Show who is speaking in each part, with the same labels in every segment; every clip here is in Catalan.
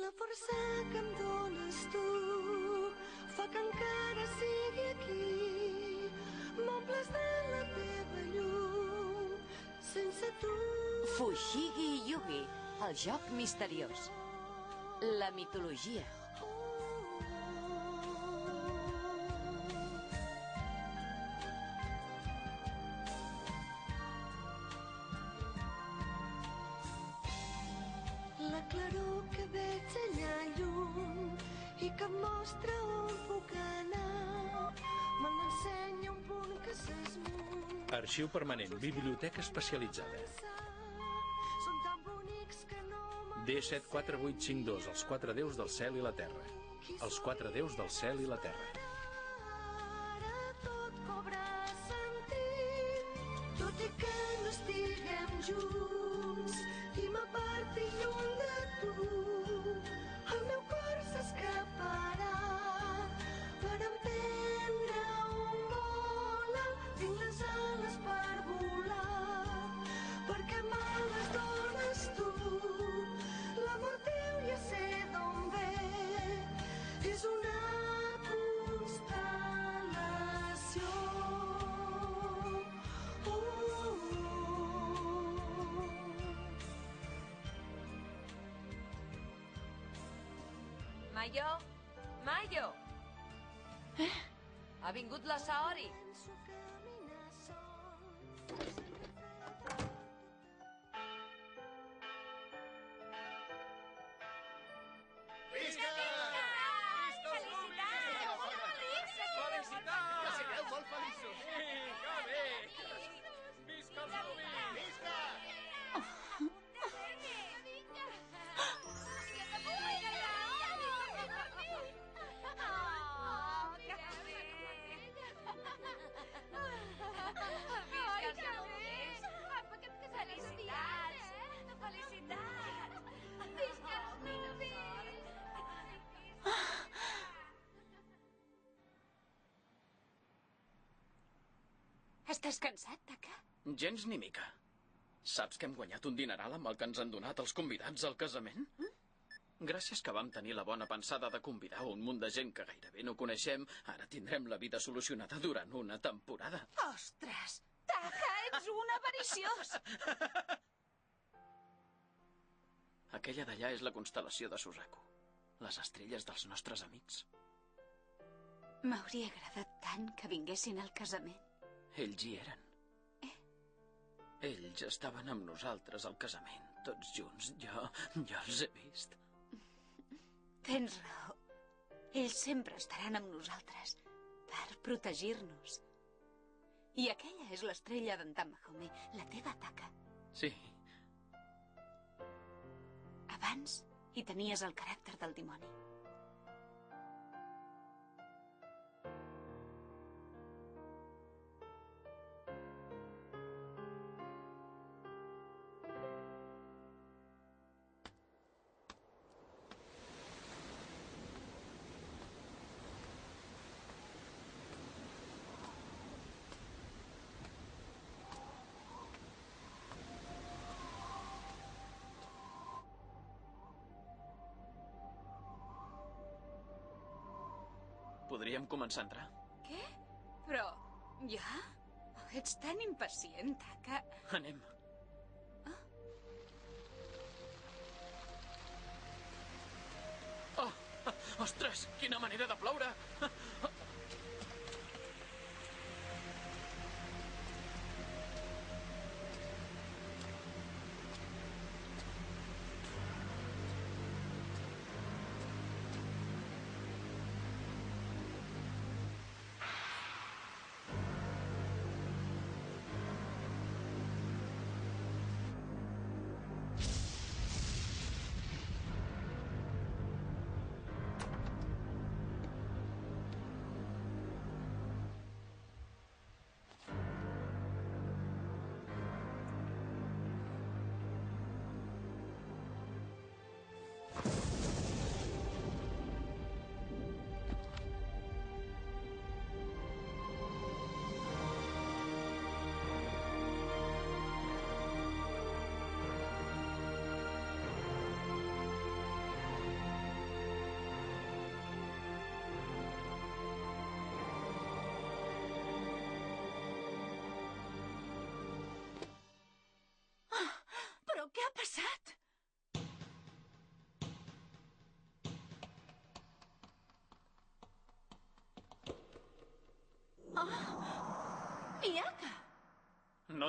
Speaker 1: La força que em dones tu fa que encara sigui aquí. M'omples de la teva llum sense tu.
Speaker 2: Fushigi Yugi, el joc misteriós. La mitologia.
Speaker 1: La claror que veig allà lluny i que em mostra on puc anar, me l'ensenya un punt que s'esmuny.
Speaker 3: Arxiu permanent, biblioteca especialitzada.
Speaker 1: Són tan bonics que no
Speaker 3: D74852, els quatre déus del cel i la terra. Els quatre déus del cel i la terra.
Speaker 1: Ara tot cobra sentit, tot i que no estiguem junts i m'aparti lluny de tu. El meu cor s'escaparà per emprendre un vol alt. Tinc les ales per volar, perquè me les dones tu. L'amor teu ja sé d'on ve, és una constel·lació.
Speaker 2: Mayo? Mayo! Ha vingut la Saori.
Speaker 1: Penso caminar sol.
Speaker 4: Visca!
Speaker 5: Felicitats!
Speaker 4: Que sigueu molt feliços!
Speaker 5: Sí, que bé! Visca els Rubis!
Speaker 4: Visca!
Speaker 2: Felicitats! Felicitats! Visca els Rubis!
Speaker 6: Estàs cansat, Taka?
Speaker 7: Gens ni mica. Saps que hem guanyat un dineral amb el que ens han donat els convidats al casament? Gràcies que vam tenir la bona pensada de convidar un munt de gent que gairebé no coneixem, ara tindrem la vida solucionada durant una temporada.
Speaker 6: Ostres! Taka, ets un avariciós!
Speaker 7: Aquella d'allà és la constel·lació de Suzaku. Les estrelles dels nostres amics.
Speaker 6: M'hauria agradat tant que vinguessin al casament.
Speaker 7: Ells hi eren. Ells estaven amb nosaltres al casament, tots junts. Jo els he vist.
Speaker 6: Tens raó. Ells sempre estaran amb nosaltres per protegir-nos. I aquella és l'estrella d'en Tamahome, la teva Taka.
Speaker 7: Sí,
Speaker 6: Abans hi tenies el caràcter del dimoni.
Speaker 7: podríem començar a entrar.
Speaker 6: Què? Però... ja? Oh, ets tan impacient, Taka.
Speaker 7: Anem. Oh, ostres, quina manera de ploure!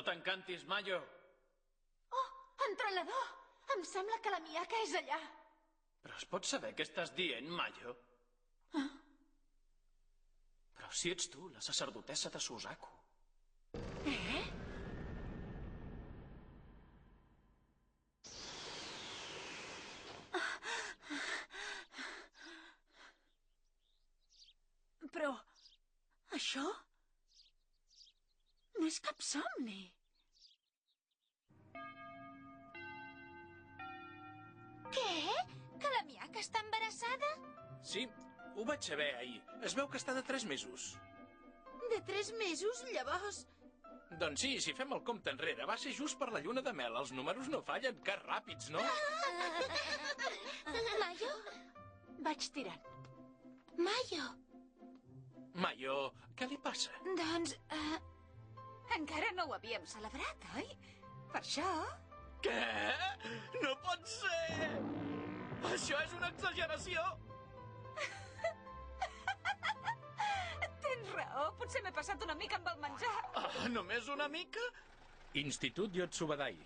Speaker 7: No t'encantis, Mayo.
Speaker 6: Oh, entrenador! Em sembla que la Miyaka és allà.
Speaker 7: Però es pot saber què estàs dient, Mayo? Però si ets tu, la sacerdotessa de Suzaku.
Speaker 6: Però... això... no és cap somni. Què? Que la Miyaka està embarassada?
Speaker 3: Sí, ho vaig saber ahir. Es veu que està de 3 mesos.
Speaker 6: De 3 mesos, llavors...
Speaker 3: Doncs sí, si fem el compte enrere, va ser just per la lluna de mel. Els números no fallen, que ràpids, no?
Speaker 6: Mayo? Vaig tirant. Mayo!
Speaker 3: Mayo, què li passa?
Speaker 6: Doncs, encara no ho havíem celebrat, oi? Per això...
Speaker 7: Què? No pot ser! Això és una exageració!
Speaker 6: Tens raó, potser m'he passat una mica amb el menjar.
Speaker 7: Ah, només una mica?
Speaker 3: Institut Yotsubadai.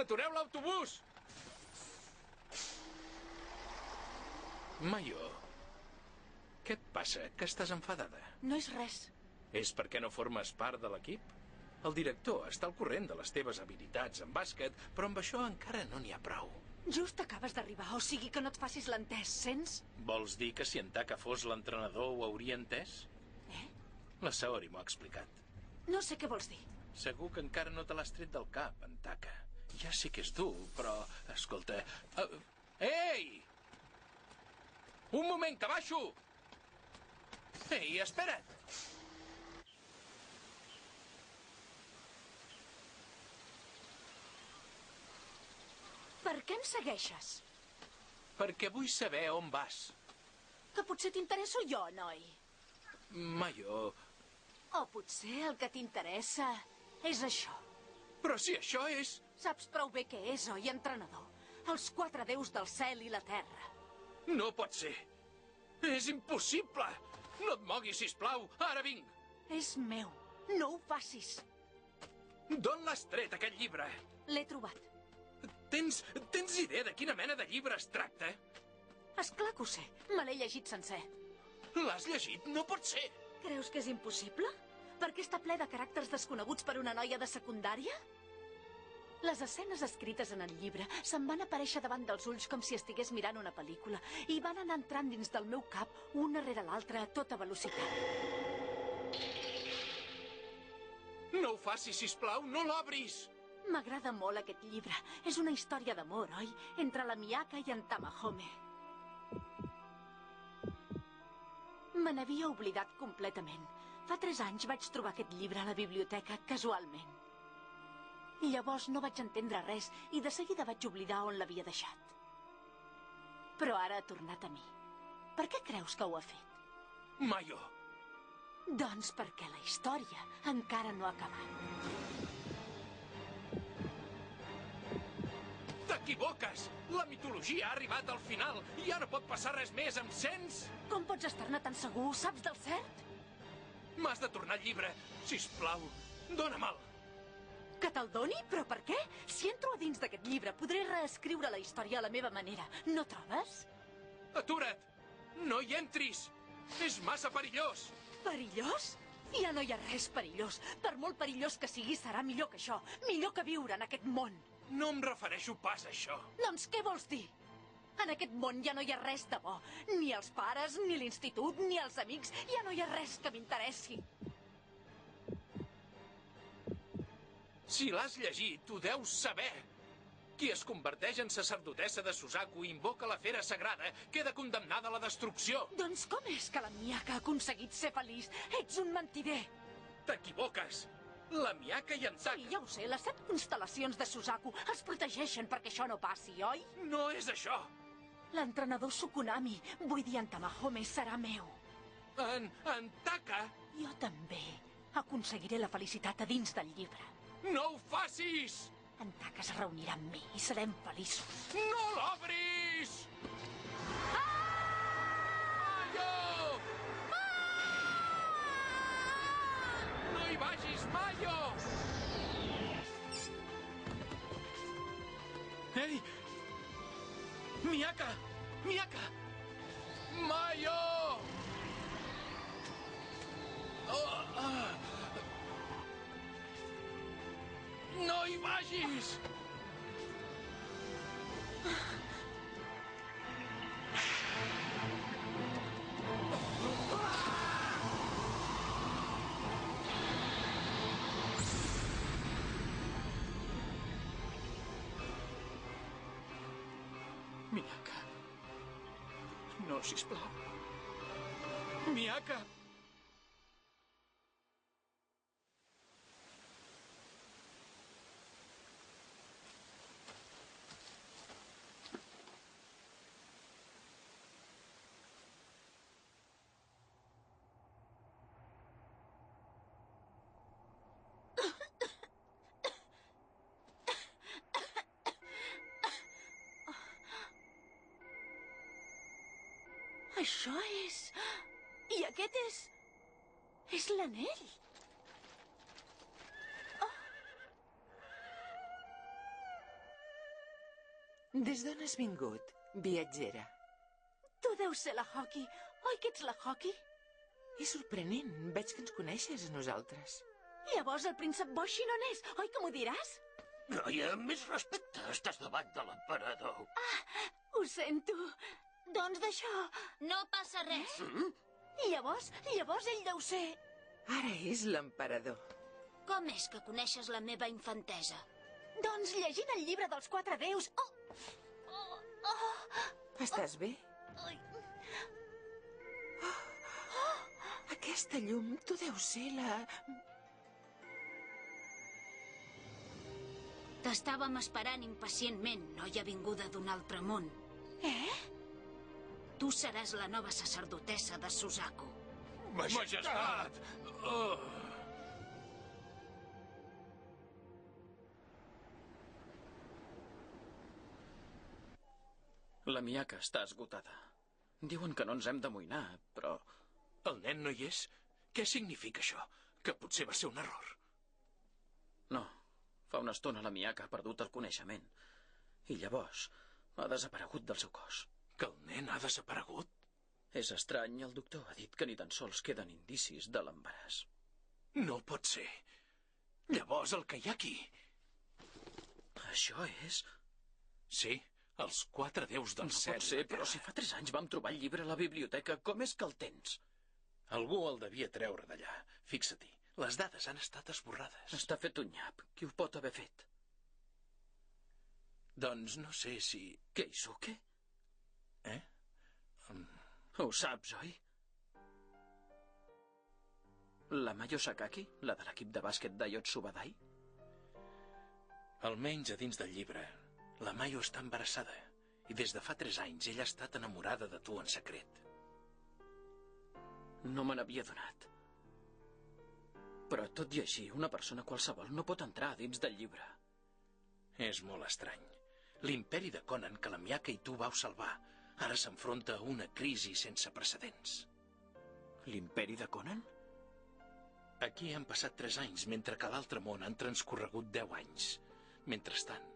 Speaker 3: Atureu l'autobús! Mayo, què et passa? Que estàs enfadada?
Speaker 6: No és res.
Speaker 3: És perquè no formes part de l'equip? El director està al corrent de les teves habilitats en bàsquet, però amb això encara no n'hi ha prou.
Speaker 6: Just acabes d'arribar, o sigui que no et facis l'entès, sents?
Speaker 3: Vols dir que si en Taka fos l'entrenador ho hauria entès? La Saori m'ho ha explicat.
Speaker 6: No sé què vols dir.
Speaker 3: Segur que encara no te l'has tret del cap, en Taka. Ja sé que és dur, però... Escolta... Ei! Un moment, que baixo! Ei, espera't!
Speaker 6: Per què em segueixes?
Speaker 3: Perquè vull saber on vas.
Speaker 6: Que potser t'interesso jo, noi.
Speaker 3: Mayo...
Speaker 6: O potser el que t'interessa és això.
Speaker 3: Però si això és...
Speaker 6: Saps prou bé què és, oi, entrenador? Els 4 déus del cel i la terra.
Speaker 3: No pot ser. És impossible. No et moguis, sisplau. Ara vinc.
Speaker 6: És meu. No ho facis.
Speaker 3: D'on l'has tret, aquest llibre?
Speaker 6: L'he trobat.
Speaker 3: Tens idea de quina mena de llibre es tracta?
Speaker 6: És clar que ho sé. Me l'he llegit sencer.
Speaker 3: L'has llegit? No pot ser.
Speaker 6: Creus que és impossible? Perquè està ple de caràcters desconeguts per una noia de secundària? Les escenes escrites en el llibre se'm van aparèixer davant dels ulls com si estigués mirant una pel·lícula i van anar entrant dins del meu cap una rere l'altra a tota velocitat.
Speaker 3: No ho facis, sisplau, no l'obris!
Speaker 6: M'agrada molt aquest llibre. És una història d'amor, oi? Entre la Miyaka i en Tamahome. Me n'havia oblidat completament. Fa 3 anys vaig trobar aquest llibre a la biblioteca, casualment. I llavors no vaig entendre res i de seguida vaig oblidar on l'havia deixat. Però ara ha tornat a mi. Per què creus que ho ha fet?
Speaker 3: Mayo!
Speaker 6: Doncs perquè la història encara no ha acabat.
Speaker 3: T'equivoques! La mitologia ha arribat al final i ja no pot passar res més, em sents?
Speaker 6: Com pots estar-ne tan segur? Saps del cert?
Speaker 3: M'has de tornar el llibre. Sisplau, dóna'm-el.
Speaker 6: Que te'l doni? Però per què? Si entro a dins d'aquest llibre, podré reescriure la història a la meva manera. No trobes?
Speaker 3: Atura't! No hi entris! És massa perillós!
Speaker 6: Perillós? Ja no hi ha res perillós. Per molt perillós que sigui, serà millor que això. Millor que viure en aquest món.
Speaker 3: No em refereixo pas a això.
Speaker 6: Doncs què vols dir? En aquest món ja no hi ha res de bo. Ni els pares, ni l'institut, ni els amics. Ja no hi ha res que m'interessi.
Speaker 3: Si l'has llegit, ho deus saber. Qui es converteix en sacerdotessa de Suzaku i invoca la fera sagrada queda condemnada a la destrucció.
Speaker 6: Doncs com és que la Miyaka ha aconseguit ser feliç? Ets un mentider.
Speaker 3: T'equivoques. La Miyaka i en Taka...
Speaker 6: Sí, ja ho sé, les 7 constel·lacions de Suzaku els protegeixen perquè això no passi, oi?
Speaker 3: No és això.
Speaker 6: L'entrenador Sukunami, vull dir en Tamahome, serà meu.
Speaker 3: En Taka...
Speaker 6: Jo també aconseguiré la felicitat a dins del llibre.
Speaker 3: No ho facis!
Speaker 6: En Taka es reunirà amb mi i serem feliços.
Speaker 3: No l'obris! Mayo! No hi vagis, Mayo!
Speaker 7: Miyaka! Miyaka!
Speaker 3: Mayo! No hi vagis!
Speaker 7: Miyaka. No, sisplau. Miyaka!
Speaker 6: Això és... I aquest és... És l'anell.
Speaker 8: Des d'on has vingut, viatgera?
Speaker 6: Tu deus ser la Hoki. Oi que ets la Hoki?
Speaker 8: És sorprenent. Veig que ens coneixes a nosaltres.
Speaker 6: Llavors el príncep Boshin on és? Oi que m'ho diràs?
Speaker 9: Noia, més respecte. Estàs davant de l'emperador.
Speaker 6: Ho sento. Doncs d'això...
Speaker 2: No passa res.
Speaker 6: Llavors ell deu ser...
Speaker 8: Ara és l'emperador.
Speaker 2: Com és que coneixes la meva infantesa?
Speaker 6: Doncs llegint el llibre dels 4 déus...
Speaker 8: Estàs bé? Aquesta llum, tu deus ser la...
Speaker 2: T'estàvem esperant impacientment, noia vinguda d'un altre món. Tu seràs la nova sacerdotessa de Suzaku.
Speaker 3: Majestat!
Speaker 7: La Miyaka està esgotada. Diuen que no ens hem d'amoïnar, però...
Speaker 3: El nen no hi és? Què significa això? Que potser va ser un error.
Speaker 7: No. Fa una estona la Miyaka ha perdut el coneixement. I llavors ha desaparegut del seu cos.
Speaker 3: Que el nen ha desaparegut?
Speaker 7: És estrany, el doctor ha dit que ni tan sols queden indicis de l'embaràs.
Speaker 3: No pot ser. Llavors el que hi ha aquí...
Speaker 7: Això és...
Speaker 3: Sí, els 4 déus del cel.
Speaker 7: No pot ser, però si fa 3 anys vam trobar el llibre a la biblioteca, com és que el tens?
Speaker 3: Algú el devia treure d'allà. Fixa-t'hi, les dades han estat esborrades.
Speaker 7: Està fet un nyap. Qui ho pot haver fet?
Speaker 3: Doncs no sé si...
Speaker 7: Keisuke? Ho saps, oi? La Mayo Sakaki, la de l'equip de bàsquet d'Ayotsubadai?
Speaker 3: Almenys a dins del llibre, la Mayo està embarassada i des de fa 3 anys ella ha estat enamorada de tu en secret.
Speaker 7: No me n'havia donat. Però tot i així, una persona qualsevol no pot entrar dins del llibre.
Speaker 3: És molt estrany. L'imperi de Conan que la Miyaka i tu vau salvar ara s'enfronta a una crisi sense precedents.
Speaker 7: L'imperi de Conan?
Speaker 3: Aquí han passat 3 anys, mentre que a l'altre món han transcorregut 10 anys. Mentrestant,